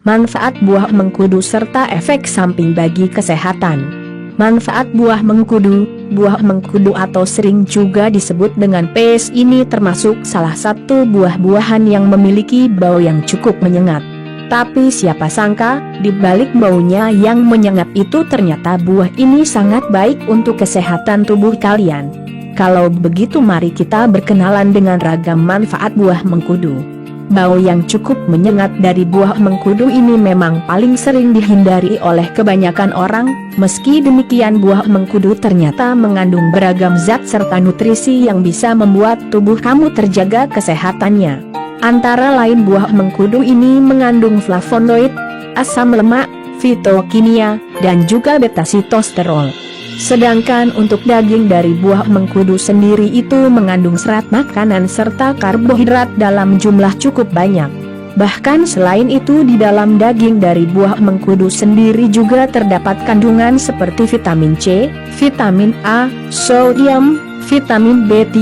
Manfaat buah mengkudu serta efek samping bagi kesehatan. Manfaat buah mengkudu. Buah mengkudu atau sering juga disebut dengan pes ini termasuk salah satu buah-buahan yang memiliki bau yang cukup menyengat. Tapi siapa sangka, di balik baunya yang menyengat itu ternyata buah ini sangat baik untuk kesehatan tubuh kalian. Kalau begitu mari kita berkenalan dengan ragam manfaat buah mengkudu. Bau yang cukup menyengat dari buah mengkudu ini memang paling sering dihindari oleh kebanyakan orang. Meski demikian buah mengkudu ternyata mengandung beragam zat serta nutrisi yang bisa membuat tubuh kamu terjaga kesehatannya. Antara lain buah mengkudu ini mengandung flavonoid, asam lemak, fitokimia, dan juga beta-sitosterol. Sedangkan untuk daging dari buah mengkudu sendiri itu mengandung serat makanan serta karbohidrat dalam jumlah cukup banyak. Bahkan selain itu di dalam daging dari buah mengkudu sendiri juga terdapat kandungan seperti vitamin C, vitamin A, sodium, vitamin B3,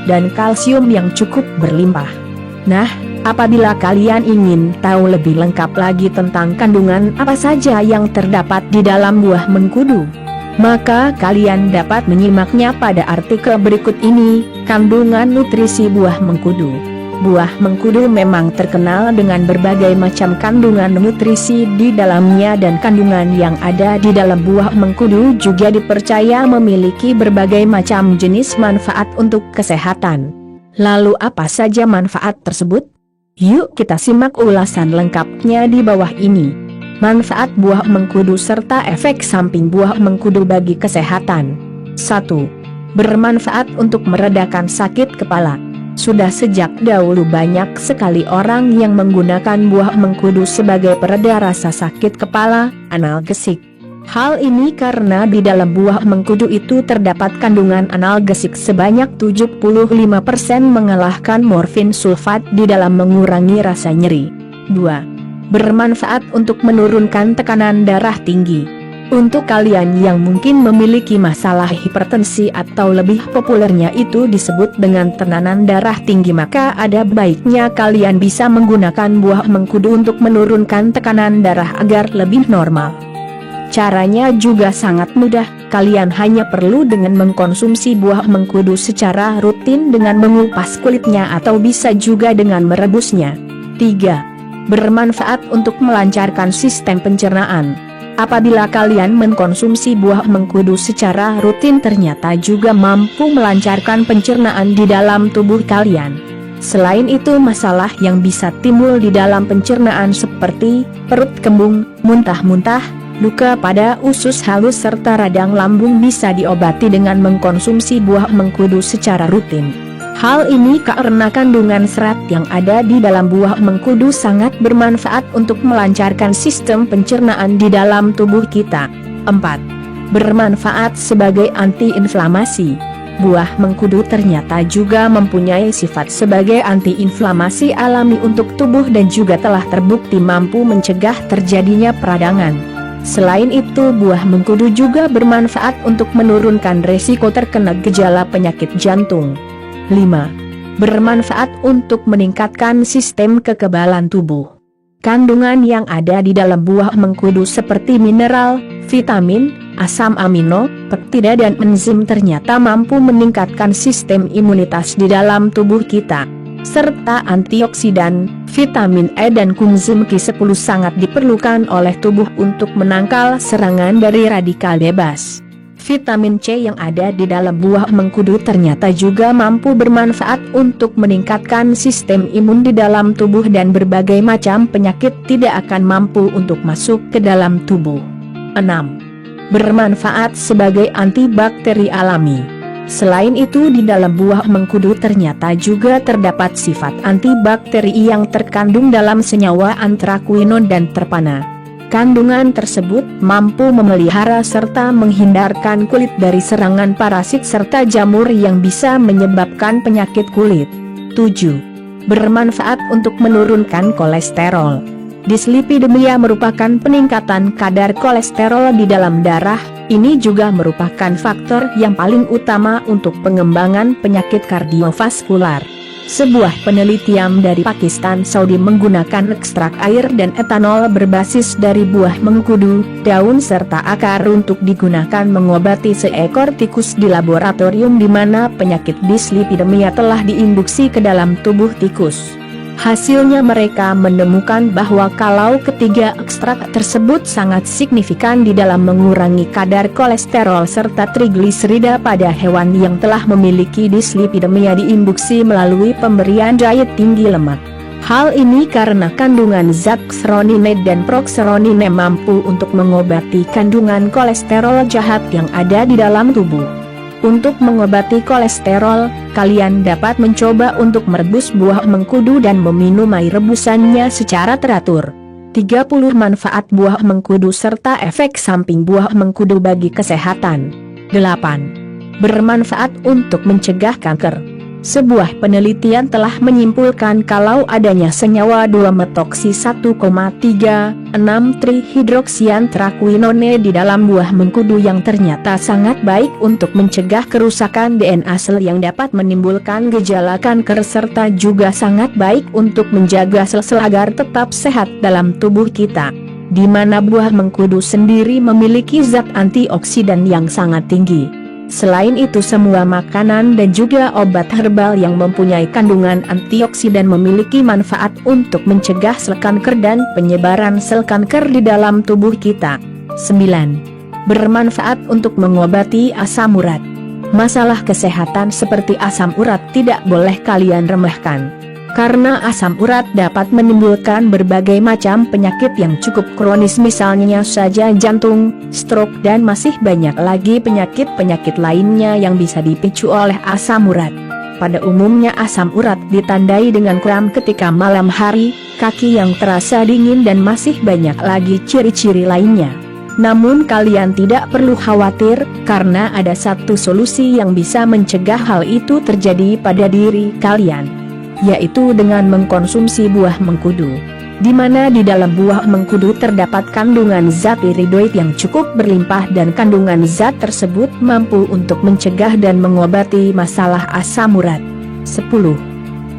dan kalsium yang cukup berlimpah. Nah, apabila kalian ingin tahu lebih lengkap lagi tentang kandungan apa saja yang terdapat di dalam buah mengkudu, maka kalian dapat menyimaknya pada artikel berikut ini, kandungan nutrisi buah mengkudu. Buah mengkudu memang terkenal dengan berbagai macam kandungan nutrisi di dalamnya dan kandungan yang ada di dalam buah mengkudu juga dipercaya memiliki berbagai macam jenis manfaat untuk kesehatan. Lalu apa saja manfaat tersebut? Yuk kita simak ulasan lengkapnya di bawah ini. Manfaat buah mengkudu serta efek samping buah mengkudu bagi kesehatan. 1. Bermanfaat untuk meredakan sakit kepala. Sudah sejak dahulu banyak sekali orang yang menggunakan buah mengkudu sebagai pereda rasa sakit kepala, analgesik. Hal ini karena di dalam buah mengkudu itu terdapat kandungan analgesik sebanyak 75% mengalahkan morfin sulfat di dalam mengurangi rasa nyeri. 2. Bermanfaat untuk menurunkan tekanan darah tinggi. Untuk kalian yang mungkin memiliki masalah hipertensi atau lebih populernya itu disebut dengan tekanan darah tinggi, maka ada baiknya kalian bisa menggunakan buah mengkudu untuk menurunkan tekanan darah agar lebih normal. Caranya juga sangat mudah, kalian hanya perlu dengan mengkonsumsi buah mengkudu secara rutin dengan mengupas kulitnya atau bisa juga dengan merebusnya. 3. Bermanfaat untuk melancarkan sistem pencernaan. Apabila kalian mengkonsumsi buah mengkudu secara rutin ternyata juga mampu melancarkan pencernaan di dalam tubuh kalian. Selain itu masalah yang bisa timbul di dalam pencernaan seperti perut kembung, muntah-muntah, luka pada usus halus serta radang lambung bisa diobati dengan mengkonsumsi buah mengkudu secara rutin. Hal ini karena kandungan serat yang ada di dalam buah mengkudu sangat bermanfaat untuk melancarkan sistem pencernaan di dalam tubuh kita. 4. Bermanfaat sebagai antiinflamasi. Buah mengkudu ternyata juga mempunyai sifat sebagai antiinflamasi alami untuk tubuh dan juga telah terbukti mampu mencegah terjadinya peradangan. Selain itu buah mengkudu juga bermanfaat untuk menurunkan resiko terkena gejala penyakit jantung. 5. Bermanfaat untuk meningkatkan sistem kekebalan tubuh. Kandungan yang ada di dalam buah mengkudu seperti mineral, vitamin, asam amino, peptida dan enzim ternyata mampu meningkatkan sistem imunitas di dalam tubuh kita. Serta antioksidan, vitamin E dan koenzim Q10 sangat diperlukan oleh tubuh untuk menangkal serangan dari radikal bebas. Vitamin C yang ada di dalam buah mengkudu ternyata juga mampu bermanfaat untuk meningkatkan sistem imun di dalam tubuh dan berbagai macam penyakit tidak akan mampu untuk masuk ke dalam tubuh. 6. Bermanfaat sebagai antibakteri alami. Selain itu di dalam buah mengkudu ternyata juga terdapat sifat antibakteri yang terkandung dalam senyawa antraquinone dan terpana. Kandungan tersebut mampu memelihara serta menghindarkan kulit dari serangan parasit serta jamur yang bisa menyebabkan penyakit kulit. 7. Bermanfaat untuk menurunkan kolesterol. Dislipidemia merupakan peningkatan kadar kolesterol di dalam darah. Ini juga merupakan faktor yang paling utama untuk pengembangan penyakit kardiovaskular. Sebuah penelitian dari Pakistan Saudi menggunakan ekstrak air dan etanol berbasis dari buah mengkudu, daun serta akar untuk digunakan mengobati seekor tikus di laboratorium di mana penyakit dislipidemia telah diinduksi ke dalam tubuh tikus. Hasilnya mereka menemukan bahwa kalau ketiga ekstrak tersebut sangat signifikan di dalam mengurangi kadar kolesterol serta trigliserida pada hewan yang telah memiliki dislipidemia diinduksi melalui pemberian diet tinggi lemak. Hal ini karena kandungan zat xeronine dan proxeronine mampu untuk mengobati kandungan kolesterol jahat yang ada di dalam tubuh. Untuk mengobati kolesterol, kalian dapat mencoba untuk merebus buah mengkudu dan meminum air rebusannya secara teratur. 30 manfaat buah mengkudu serta efek samping buah mengkudu bagi kesehatan. 8. Bermanfaat untuk mencegah kanker. Sebuah penelitian telah menyimpulkan kalau adanya senyawa 2-metoksi 1,36-trihidroksiantraquinone di dalam buah mengkudu yang ternyata sangat baik untuk mencegah kerusakan DNA sel yang dapat menimbulkan gejala kanker serta juga sangat baik untuk menjaga sel-sel agar tetap sehat dalam tubuh kita. Di mana buah mengkudu sendiri memiliki zat antioksidan yang sangat tinggi. Selain itu semua makanan dan juga obat herbal yang mempunyai kandungan antioksidan memiliki manfaat untuk mencegah sel kanker dan penyebaran sel kanker di dalam tubuh kita. 9. Bermanfaat untuk mengobati asam urat. Masalah kesehatan seperti asam urat tidak boleh kalian remehkan. Karena asam urat dapat menimbulkan berbagai macam penyakit yang cukup kronis misalnya saja jantung, stroke dan masih banyak lagi penyakit-penyakit lainnya yang bisa dipicu oleh asam urat. Pada umumnya asam urat ditandai dengan kram ketika malam hari, kaki yang terasa dingin dan masih banyak lagi ciri-ciri lainnya. Namun kalian tidak perlu khawatir, karena ada satu solusi yang bisa mencegah hal itu terjadi pada diri kalian. Yaitu dengan mengkonsumsi buah mengkudu. Di mana di dalam buah mengkudu terdapat kandungan zat iridoid yang cukup berlimpah dan kandungan zat tersebut mampu untuk mencegah dan mengobati masalah asam urat. 10.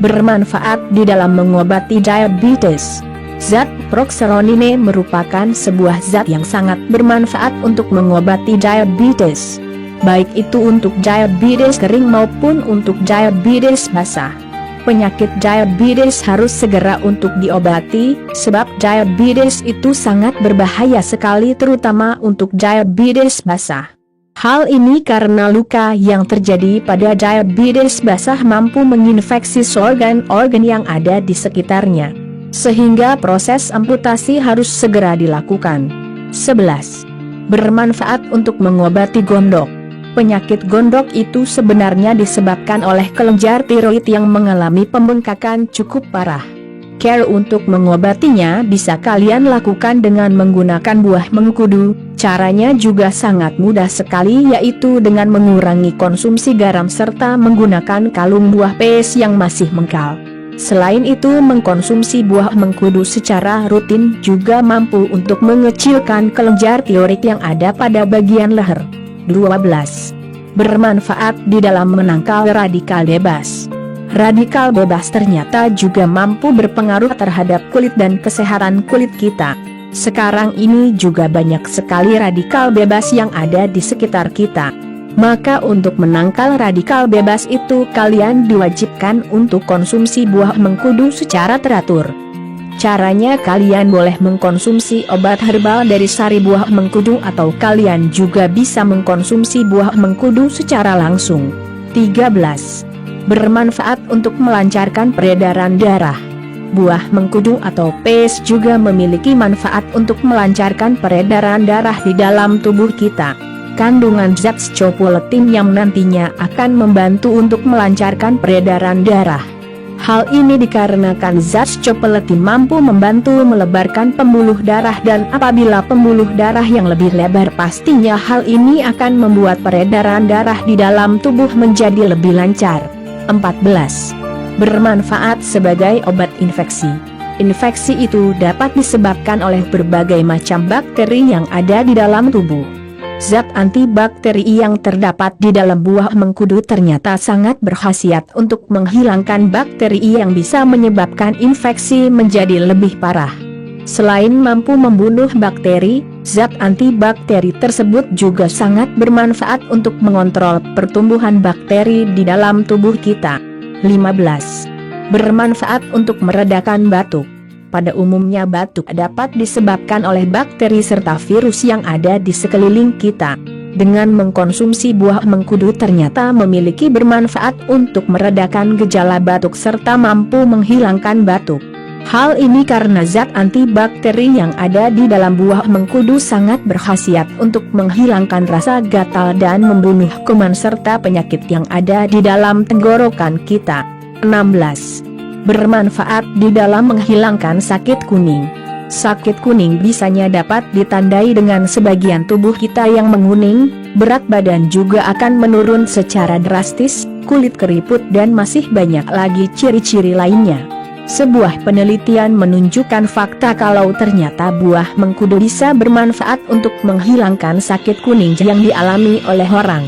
Bermanfaat di dalam mengobati diabetes. Zat proxeronine merupakan sebuah zat yang sangat bermanfaat untuk mengobati diabetes. Baik itu untuk diabetes kering maupun untuk diabetes basah. Penyakit diabetes harus segera untuk diobati, sebab diabetes itu sangat berbahaya sekali terutama untuk diabetes basah. Hal ini karena luka yang terjadi pada diabetes basah mampu menginfeksi organ-organ yang ada di sekitarnya. Sehingga proses amputasi harus segera dilakukan. 11. Bermanfaat untuk mengobati gondok. Penyakit gondok itu sebenarnya disebabkan oleh kelenjar tiroid yang mengalami pembengkakan cukup parah. Care untuk mengobatinya bisa kalian lakukan dengan menggunakan buah mengkudu. Caranya juga sangat mudah sekali yaitu dengan mengurangi konsumsi garam serta menggunakan kalung buah pes yang masih mengkal. Selain itu mengkonsumsi buah mengkudu secara rutin juga mampu untuk mengecilkan kelenjar tiroid yang ada pada bagian leher. 12. Bermanfaat di dalam menangkal radikal bebas. Radikal bebas ternyata juga mampu berpengaruh terhadap kulit dan kesehatan kulit kita. Sekarang ini juga banyak sekali radikal bebas yang ada di sekitar kita. Maka untuk menangkal radikal bebas itu kalian diwajibkan untuk konsumsi buah mengkudu secara teratur. Caranya kalian boleh mengkonsumsi obat herbal dari sari buah mengkudu atau kalian juga bisa mengkonsumsi buah mengkudu secara langsung. 13. Bermanfaat untuk melancarkan peredaran darah. Buah mengkudu atau pes juga memiliki manfaat untuk melancarkan peredaran darah di dalam tubuh kita. Kandungan zat scopoletin yang nantinya akan membantu untuk melancarkan peredaran darah. Hal ini dikarenakan zat scopoletin mampu membantu melebarkan pembuluh darah dan apabila pembuluh darah yang lebih lebar pastinya hal ini akan membuat peredaran darah di dalam tubuh menjadi lebih lancar. 14. Bermanfaat sebagai obat infeksi. Infeksi itu dapat disebabkan oleh berbagai macam bakteri yang ada di dalam tubuh. Zat antibakteri yang terdapat di dalam buah mengkudu ternyata sangat berkhasiat untuk menghilangkan bakteri yang bisa menyebabkan infeksi menjadi lebih parah. Selain mampu membunuh bakteri, zat antibakteri tersebut juga sangat bermanfaat untuk mengontrol pertumbuhan bakteri di dalam tubuh kita. 15. Bermanfaat untuk meredakan batuk. Pada umumnya batuk dapat disebabkan oleh bakteri serta virus yang ada di sekeliling kita. Dengan mengkonsumsi buah mengkudu ternyata memiliki bermanfaat untuk meredakan gejala batuk serta mampu menghilangkan batuk. Hal ini karena zat antibakteri yang ada di dalam buah mengkudu sangat berkhasiat untuk menghilangkan rasa gatal dan membunuh kuman serta penyakit yang ada di dalam tenggorokan kita. 16. Bermanfaat di dalam menghilangkan sakit kuning. Sakit kuning biasanya dapat ditandai dengan sebagian tubuh kita yang menguning, berat badan juga akan menurun secara drastis, kulit keriput dan masih banyak lagi ciri-ciri lainnya. Sebuah penelitian menunjukkan fakta kalau ternyata buah mengkudu bisa bermanfaat untuk menghilangkan sakit kuning yang dialami oleh orang.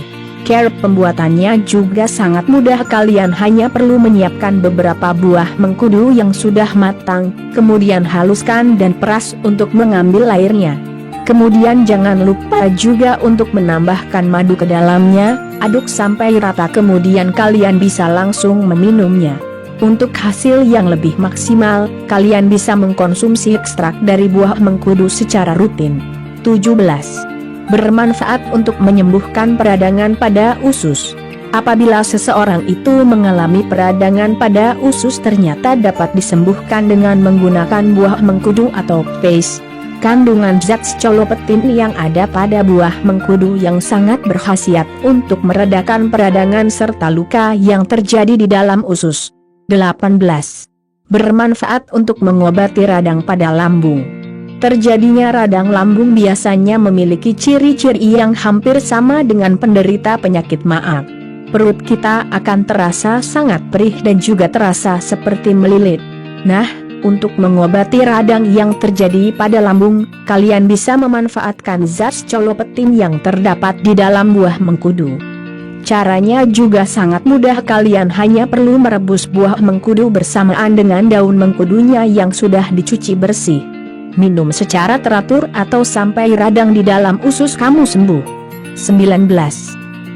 Cara pembuatannya juga sangat mudah, kalian hanya perlu menyiapkan beberapa buah mengkudu yang sudah matang, kemudian haluskan dan peras untuk mengambil airnya. Kemudian jangan lupa juga untuk menambahkan madu ke dalamnya, aduk sampai rata kemudian kalian bisa langsung meminumnya. Untuk hasil yang lebih maksimal, kalian bisa mengkonsumsi ekstrak dari buah mengkudu secara rutin. 17. Bermanfaat untuk menyembuhkan peradangan pada usus. Apabila seseorang itu mengalami peradangan pada usus ternyata dapat disembuhkan dengan menggunakan buah mengkudu atau paste. Kandungan zat scolopethin yang ada pada buah mengkudu yang sangat berkhasiat untuk meredakan peradangan serta luka yang terjadi di dalam usus. 18. Bermanfaat untuk mengobati radang pada lambung. Terjadinya radang lambung biasanya memiliki ciri-ciri yang hampir sama dengan penderita penyakit maag. Perut kita akan terasa sangat perih dan juga terasa seperti melilit. Nah, untuk mengobati radang yang terjadi pada lambung, kalian bisa memanfaatkan zat scolopethin yang terdapat di dalam buah mengkudu. Caranya juga sangat mudah, kalian hanya perlu merebus buah mengkudu bersamaan dengan daun mengkudunya yang sudah dicuci bersih. Minum secara teratur atau sampai radang di dalam usus kamu sembuh. 19.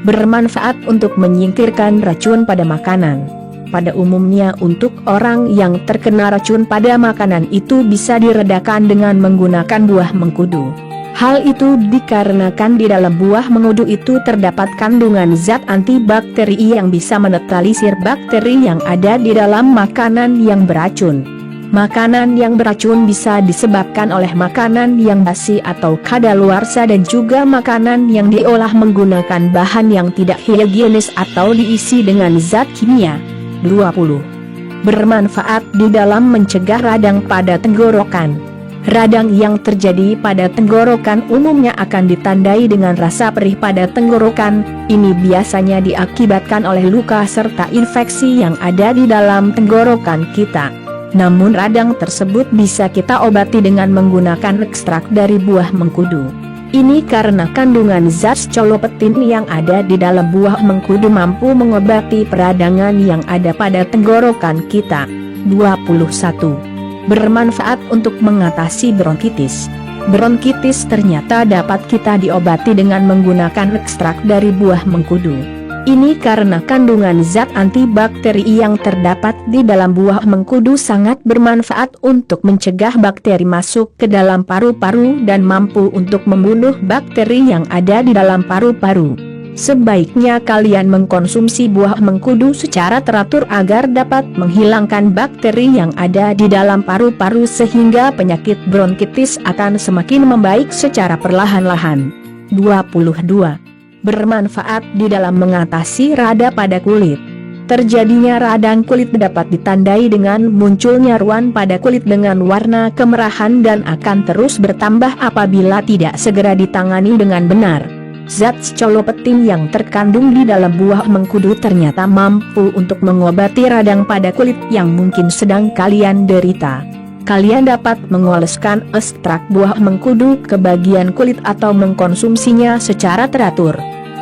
Bermanfaat untuk menyingkirkan racun pada makanan. Pada umumnya untuk orang yang terkena racun pada makanan itu bisa diredakan dengan menggunakan buah mengkudu. Hal itu dikarenakan di dalam buah mengkudu itu terdapat kandungan zat antibakteri yang bisa menetralisir bakteri yang ada di dalam makanan yang beracun. Makanan yang beracun bisa disebabkan oleh makanan yang basi atau kadaluarsa dan juga makanan yang diolah menggunakan bahan yang tidak higienis atau diisi dengan zat kimia. 20. Bermanfaat di dalam mencegah radang pada tenggorokan. Radang yang terjadi pada tenggorokan umumnya akan ditandai dengan rasa perih pada tenggorokan. Ini biasanya diakibatkan oleh luka serta infeksi yang ada di dalam tenggorokan kita. Namun radang tersebut bisa kita obati dengan menggunakan ekstrak dari buah mengkudu. Ini karena kandungan zat scolopethin yang ada di dalam buah mengkudu mampu mengobati peradangan yang ada pada tenggorokan kita. 21. Bermanfaat untuk mengatasi bronkitis. Bronkitis ternyata dapat kita diobati dengan menggunakan ekstrak dari buah mengkudu. Ini karena kandungan zat antibakteri yang terdapat di dalam buah mengkudu sangat bermanfaat untuk mencegah bakteri masuk ke dalam paru-paru dan mampu untuk membunuh bakteri yang ada di dalam paru-paru. Sebaiknya kalian mengkonsumsi buah mengkudu secara teratur agar dapat menghilangkan bakteri yang ada di dalam paru-paru sehingga penyakit bronkitis akan semakin membaik secara perlahan-lahan. 22. Bermanfaat di dalam mengatasi rada pada kulit. Terjadinya radang kulit dapat ditandai dengan munculnya ruam pada kulit dengan warna kemerahan dan akan terus bertambah apabila tidak segera ditangani dengan benar. Zat scolopethin yang terkandung di dalam buah mengkudu ternyata mampu untuk mengobati radang pada kulit yang mungkin sedang kalian derita. Kalian dapat mengoleskan ekstrak buah mengkudu ke bagian kulit atau mengkonsumsinya secara teratur.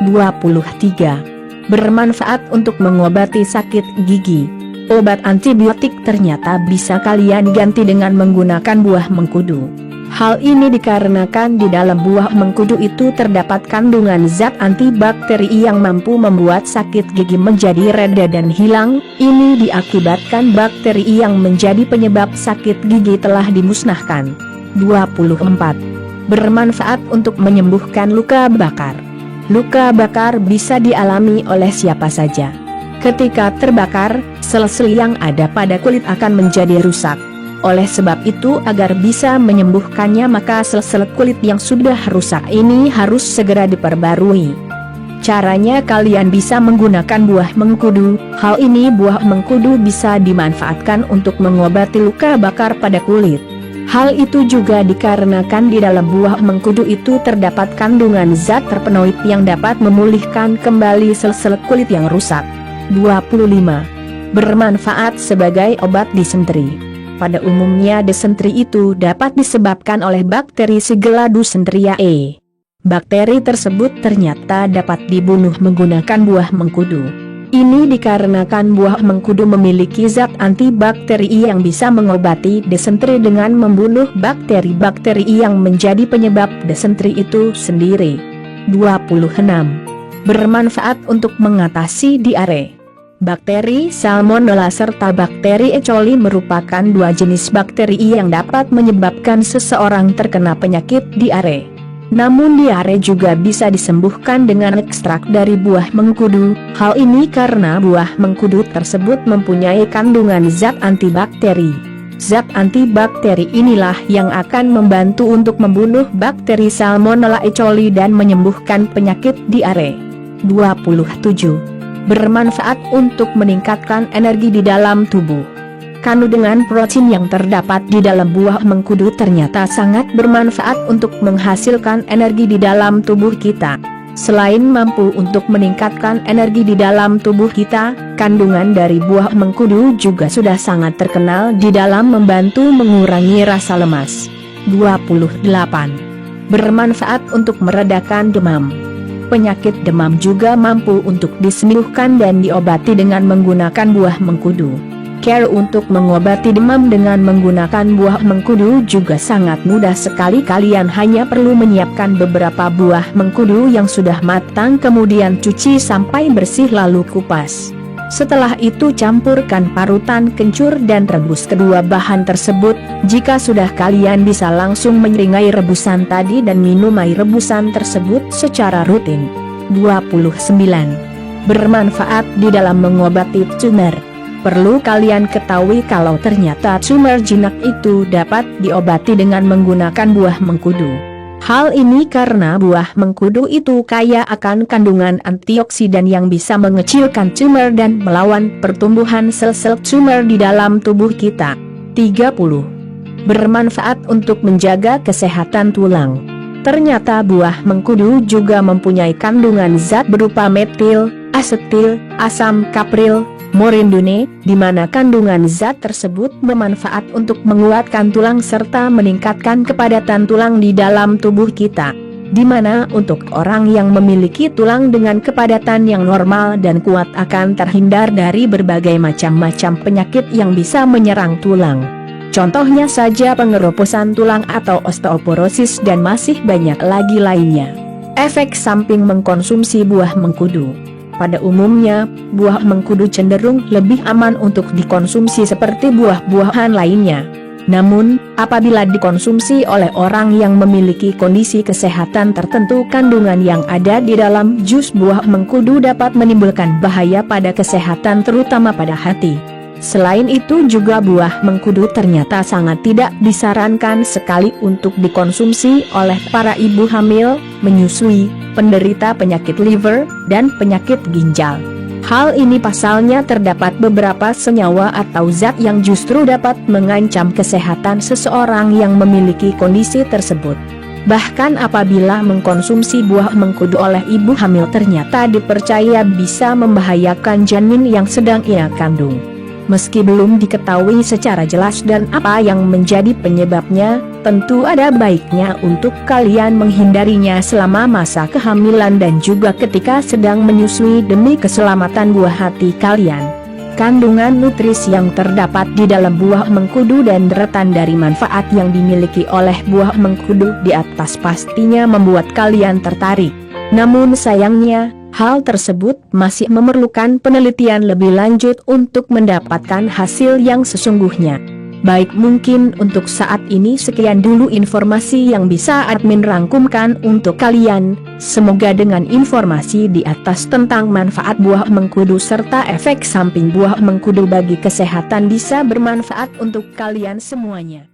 23. Bermanfaat untuk mengobati sakit gigi. Obat antibiotik ternyata bisa kalian ganti dengan menggunakan buah mengkudu. Hal ini dikarenakan di dalam buah mengkudu itu terdapat kandungan zat antibakteri yang mampu membuat sakit gigi menjadi reda dan hilang. Ini diakibatkan bakteri yang menjadi penyebab sakit gigi telah dimusnahkan. 24. Bermanfaat untuk menyembuhkan luka bakar. Luka bakar bisa dialami oleh siapa saja. Ketika terbakar, sel-sel yang ada pada kulit akan menjadi rusak. Oleh sebab itu, agar bisa menyembuhkannya maka sel-sel kulit yang sudah rusak ini harus segera diperbarui. Caranya kalian bisa menggunakan buah mengkudu. Hal ini buah mengkudu bisa dimanfaatkan untuk mengobati luka bakar pada kulit. Hal itu juga dikarenakan di dalam buah mengkudu itu terdapat kandungan zat terpenoid yang dapat memulihkan kembali sel-sel kulit yang rusak. 25. Bermanfaat sebagai obat disenteri. Pada umumnya disenteri itu dapat disebabkan oleh bakteri Shigella dysenteriae. Bakteri tersebut ternyata dapat dibunuh menggunakan buah mengkudu. Ini dikarenakan buah mengkudu memiliki zat antibakteri yang bisa mengobati disenteri dengan membunuh bakteri-bakteri yang menjadi penyebab disenteri itu sendiri. 26. Bermanfaat untuk mengatasi diare. Bakteri Salmonella serta bakteri E. coli merupakan dua jenis bakteri yang dapat menyebabkan seseorang terkena penyakit diare. Namun diare juga bisa disembuhkan dengan ekstrak dari buah mengkudu. Hal ini karena buah mengkudu tersebut mempunyai kandungan zat antibakteri. Zat antibakteri inilah yang akan membantu untuk membunuh bakteri Salmonella E. coli dan menyembuhkan penyakit diare. 27. Bermanfaat untuk meningkatkan energi di dalam tubuh. Kandungan protein yang terdapat di dalam buah mengkudu ternyata sangat bermanfaat untuk menghasilkan energi di dalam tubuh kita. Selain mampu untuk meningkatkan energi di dalam tubuh kita, kandungan dari buah mengkudu juga sudah sangat terkenal di dalam membantu mengurangi rasa lemas. 28. Bermanfaat untuk meredakan demam. Penyakit demam juga mampu untuk disembuhkan dan diobati dengan menggunakan buah mengkudu. Cara untuk mengobati demam dengan menggunakan buah mengkudu juga sangat mudah sekali. Kalian hanya perlu menyiapkan beberapa buah mengkudu yang sudah matang, kemudian cuci sampai bersih lalu kupas. Setelah itu campurkan parutan kencur dan rebus kedua bahan tersebut. Jika sudah, kalian bisa langsung menyeringai rebusan tadi dan minum air rebusan tersebut secara rutin. 29. Bermanfaat di dalam mengobati tumor. Perlu kalian ketahui kalau ternyata tumor jinak itu dapat diobati dengan menggunakan buah mengkudu. Hal ini karena buah mengkudu itu kaya akan kandungan antioksidan yang bisa mengecilkan tumor dan melawan pertumbuhan sel-sel tumor di dalam tubuh kita. 30. Bermanfaat untuk menjaga kesehatan tulang. Ternyata buah mengkudu juga mempunyai kandungan zat berupa metil, asetil, asam kapril, morindone, di mana kandungan zat tersebut bermanfaat untuk menguatkan tulang serta meningkatkan kepadatan tulang di dalam tubuh kita. Di mana untuk orang yang memiliki tulang dengan kepadatan yang normal dan kuat akan terhindar dari berbagai macam-macam penyakit yang bisa menyerang tulang. Contohnya saja pengeroposan tulang atau osteoporosis dan masih banyak lagi lainnya. Efek samping mengkonsumsi buah mengkudu. Pada umumnya, buah mengkudu cenderung lebih aman untuk dikonsumsi seperti buah-buahan lainnya. Namun, apabila dikonsumsi oleh orang yang memiliki kondisi kesehatan tertentu, kandungan yang ada di dalam jus buah mengkudu dapat menimbulkan bahaya pada kesehatan terutama pada hati. Selain itu juga buah mengkudu ternyata sangat tidak disarankan sekali untuk dikonsumsi oleh para ibu hamil, menyusui, penderita penyakit liver, dan penyakit ginjal. Hal ini pasalnya terdapat beberapa senyawa atau zat yang justru dapat mengancam kesehatan seseorang yang memiliki kondisi tersebut. Bahkan apabila mengkonsumsi buah mengkudu oleh ibu hamil ternyata dipercaya bisa membahayakan janin yang sedang ia kandung. Meski belum diketahui secara jelas dan apa yang menjadi penyebabnya, tentu ada baiknya untuk kalian menghindarinya selama masa kehamilan dan juga ketika sedang menyusui demi keselamatan buah hati kalian. Kandungan nutrisi yang terdapat di dalam buah mengkudu dan deretan dari manfaat yang dimiliki oleh buah mengkudu di atas pastinya membuat kalian tertarik. Namun sayangnya, hal tersebut masih memerlukan penelitian lebih lanjut untuk mendapatkan hasil yang sesungguhnya. Baik, mungkin untuk saat ini sekian dulu informasi yang bisa admin rangkumkan untuk kalian. Semoga dengan informasi di atas tentang manfaat buah mengkudu serta efek samping buah mengkudu bagi kesehatan bisa bermanfaat untuk kalian semuanya.